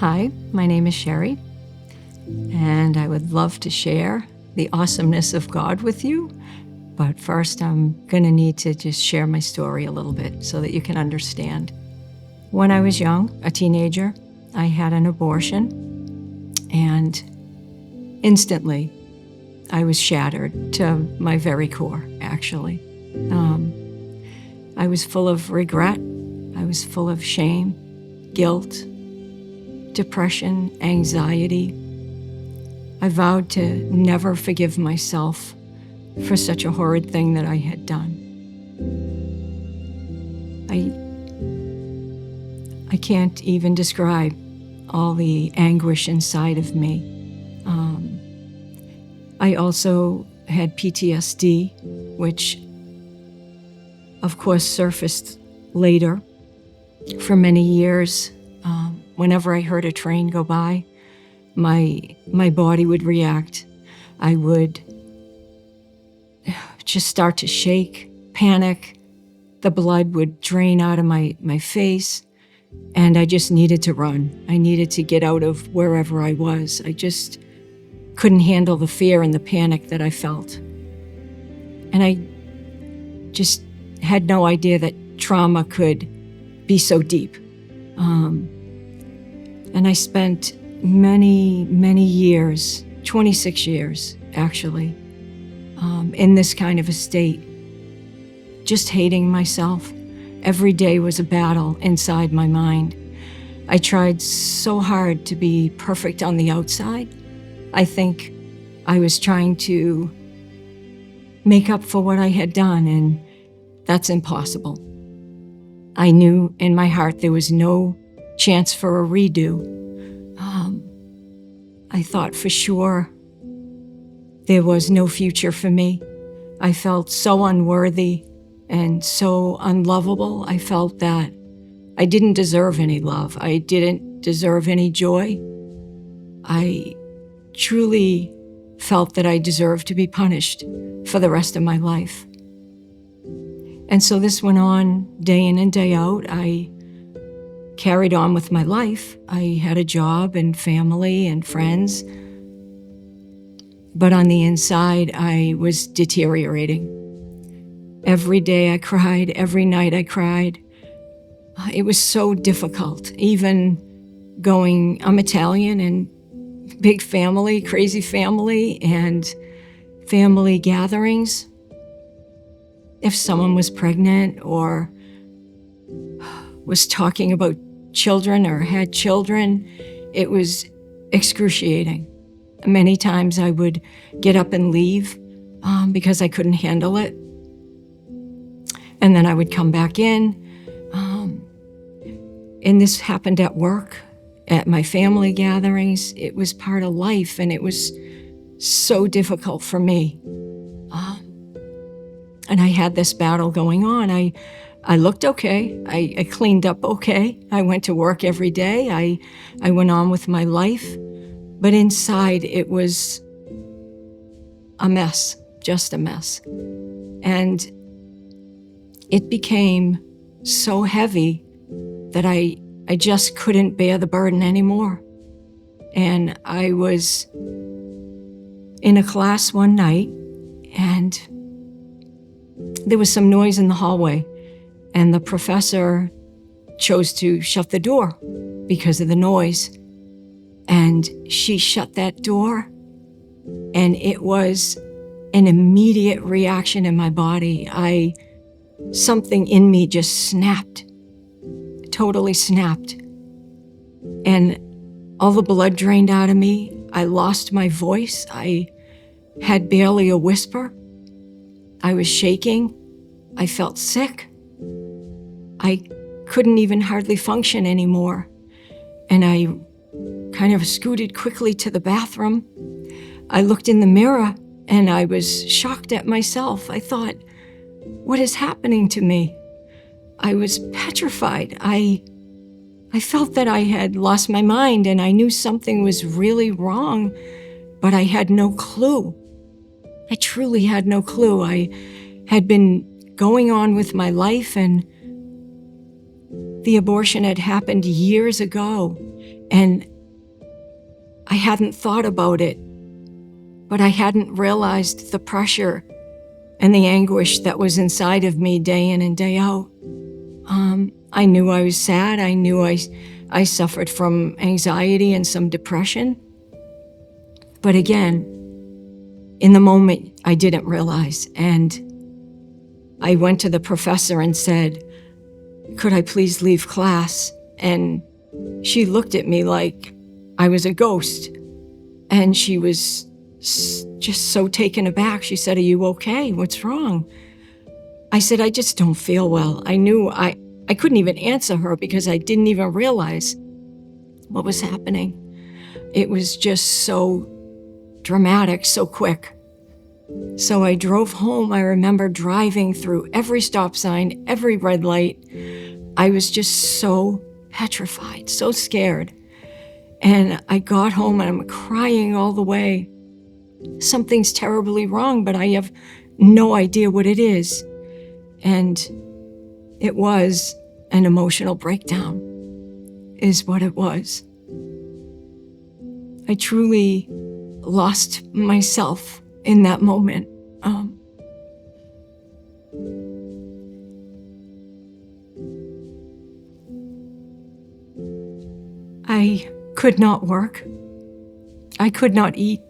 Hi, my name is Cheri, and I would love to share the awesomeness of God with you. But first, I'm going to need to just share my story a little bit so that you can understand. When I was young, a teenager, I had an abortion, and instantly I was shattered to my very core, actually. I was full of regret. I was full of shame, guilt, depression, anxiety. I vowed to never forgive myself for such a horrid thing that I had done. I can't even describe all the anguish inside of me. I also had PTSD, which of course surfaced later. For many years, whenever I heard a train go by, my body would react. I would just start to shake, panic. The blood would drain out of my face, and I just needed to run. I needed to get out of wherever I was. I just couldn't handle the fear and the panic that I felt. And I just had no idea that trauma could be so deep. And I spent many, many years, 26 years actually, in this kind of a state, just hating myself. Every day was a battle inside my mind. I tried so hard to be perfect on the outside. I think I was trying to make up for what I had done, and that's impossible. I knew in my heart there was no chance for a redo. I thought for sure there was no future for me. I felt so unworthy and so unlovable. I felt that I didn't deserve any love. I didn't deserve any joy. I truly felt that I deserved to be punished for the rest of my life. And so this went on day in and day out. I carried on with my life. I had a job and family and friends. But on the inside, I was deteriorating. Every day I cried, every night I cried. It was so difficult. Even I'm Italian and big family, crazy family, and family gatherings. If someone was pregnant or was talking about children or had children, it was excruciating. Many times I would get up and leave because I couldn't handle it. And then I would come back in. And this happened at work, at my family gatherings. It was part of life, and it was so difficult for me. And I had this battle going on. I looked okay. I cleaned up okay. I went to work every day. I went on with my life. But inside, it was a mess, just a mess. And it became so heavy that I just couldn't bear the burden anymore. And I was in a class one night, and there was some noise in the hallway, and the professor chose to shut the door because of the noise. And she shut that door, and it was an immediate reaction in my body. Something in me just snapped, totally snapped. And all the blood drained out of me. I lost my voice. I had barely a whisper. I was shaking. I felt sick. I couldn't even hardly function anymore. And I kind of scooted quickly to the bathroom. I looked in the mirror and I was shocked at myself. I thought, what is happening to me? I was petrified. I felt that I had lost my mind, and I knew something was really wrong, but I had no clue. I truly had no clue. I had been going on with my life, and the abortion had happened years ago, and I hadn't thought about it, but I hadn't realized the pressure and the anguish that was inside of me day in and day out. I knew I was sad. I knew I suffered from anxiety and some depression. But again, in the moment, I didn't realize. And I went to the professor and said, could I please leave class? And she looked at me like I was a ghost. And she was just so taken aback. She said, are you okay? What's wrong? I said, I just don't feel well. I knew I couldn't even answer her because I didn't even realize what was happening. It was just so dramatic, so quick. So I drove home. I remember driving through every stop sign, every red light. I was just so petrified, so scared. And I got home and I'm crying all the way. Something's terribly wrong, but I have no idea what it is. And it was an emotional breakdown, is what it was. I truly lost myself in that moment. I could not work. I could not eat.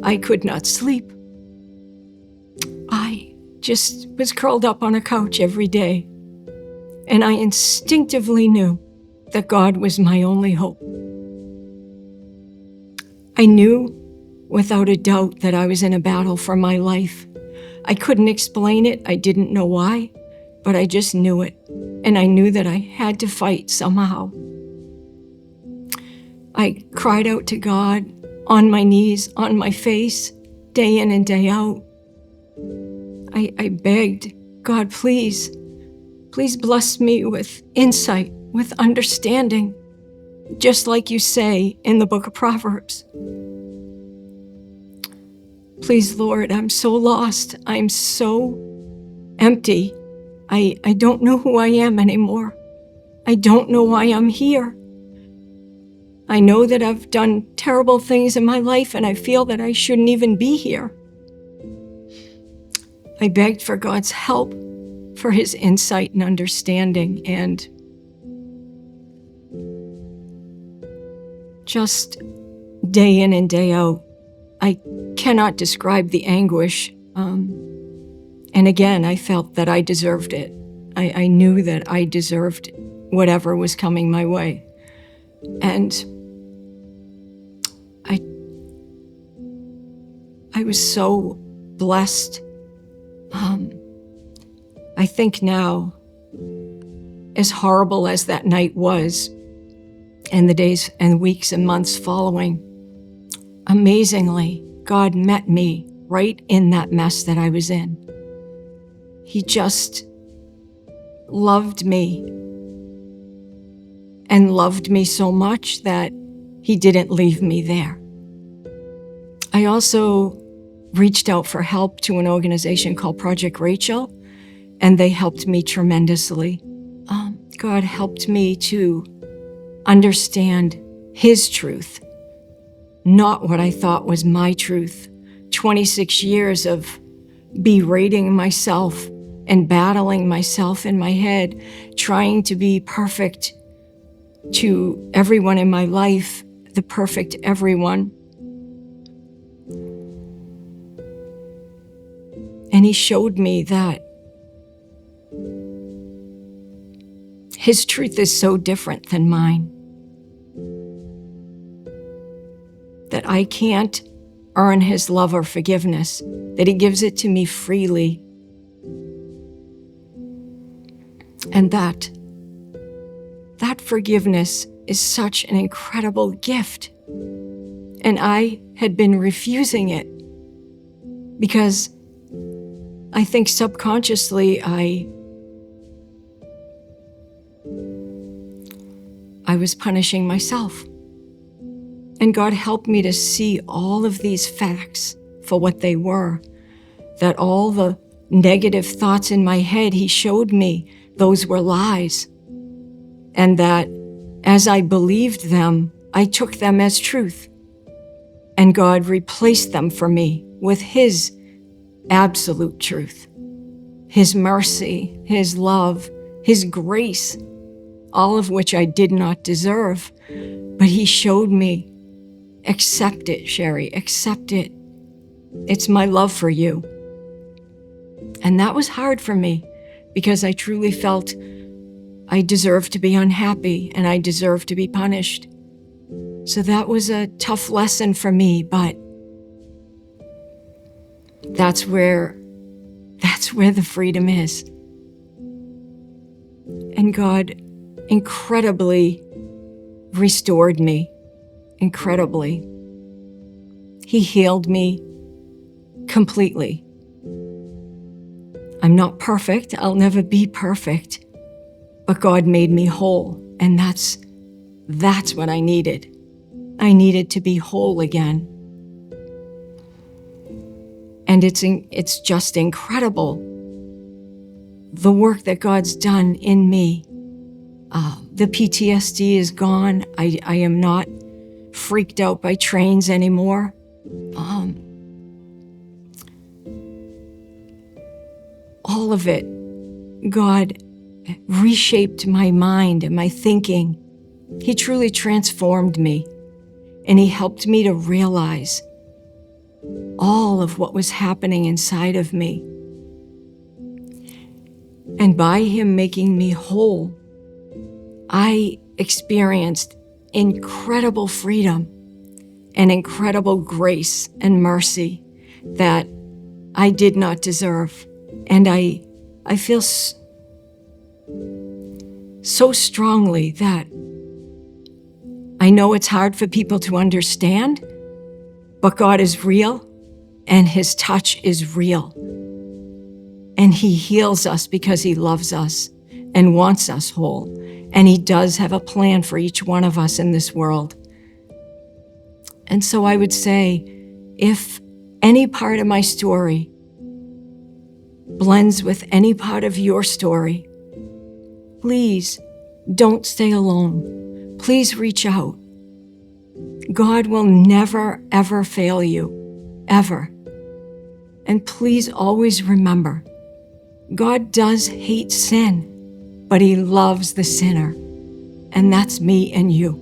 I could not sleep. I just was curled up on a couch every day. And I instinctively knew that God was my only hope. I knew without a doubt that I was in a battle for my life. I couldn't explain it. I didn't know why, but I just knew it. And I knew that I had to fight somehow. I cried out to God on my knees, on my face, day in and day out. I begged, God, please bless me with insight, with understanding, just like you say in the book of Proverbs. Please, Lord, I'm so lost. I'm so empty. I don't know who I am anymore. I don't know why I'm here. I know that I've done terrible things in my life and I feel that I shouldn't even be here. I begged for God's help, for his insight and understanding, and just day in and day out, I cannot describe the anguish. And again, I felt that I deserved it. I knew that I deserved whatever was coming my way. And I was so blessed. I think now, as horrible as that night was, and the days and weeks and months following, amazingly, God met me right in that mess that I was in. He just loved me and loved me so much that he didn't leave me there. I also reached out for help to an organization called Project Rachel, and they helped me tremendously. God helped me to understand his truth, not what I thought was my truth. 26 years of berating myself and battling myself in my head, trying to be perfect to everyone in my life, the perfect everyone. And he showed me that his truth is so different than mine, that I can't earn his love or forgiveness, that he gives it to me freely. And that forgiveness is such an incredible gift. And I had been refusing it because I think subconsciously I was punishing myself. And God helped me to see all of these facts for what they were, that all the negative thoughts in my head, he showed me those were lies. And that as I believed them, I took them as truth. And God replaced them for me with His absolute truth, His mercy, His love, His grace, all of which I did not deserve. But He showed me, accept it, Cheri, accept it. It's my love for you. And that was hard for me because I truly felt I deserved to be unhappy and I deserved to be punished. So that was a tough lesson for me, but that's where the freedom is. And God incredibly restored me, incredibly. He healed me completely. I'm not perfect. I'll never be perfect. But God made me whole, and that's what I needed. I needed to be whole again. And it's just incredible, the work that God's done in me. The PTSD is gone. I am not freaked out by trains anymore. All of it, God reshaped my mind and my thinking. He truly transformed me, and He helped me to realize all of what was happening inside of me. And by Him making me whole, I experienced incredible freedom and incredible grace and mercy that I did not deserve. And I feel so strongly that I know it's hard for people to understand, but God is real and His touch is real. And He heals us because He loves us and wants us whole. And He does have a plan for each one of us in this world. And so I would say, if any part of my story blends with any part of your story, please don't stay alone. Please reach out. God will never, ever fail you, ever. And please always remember, God does hate sin, but He loves the sinner. And that's me and you.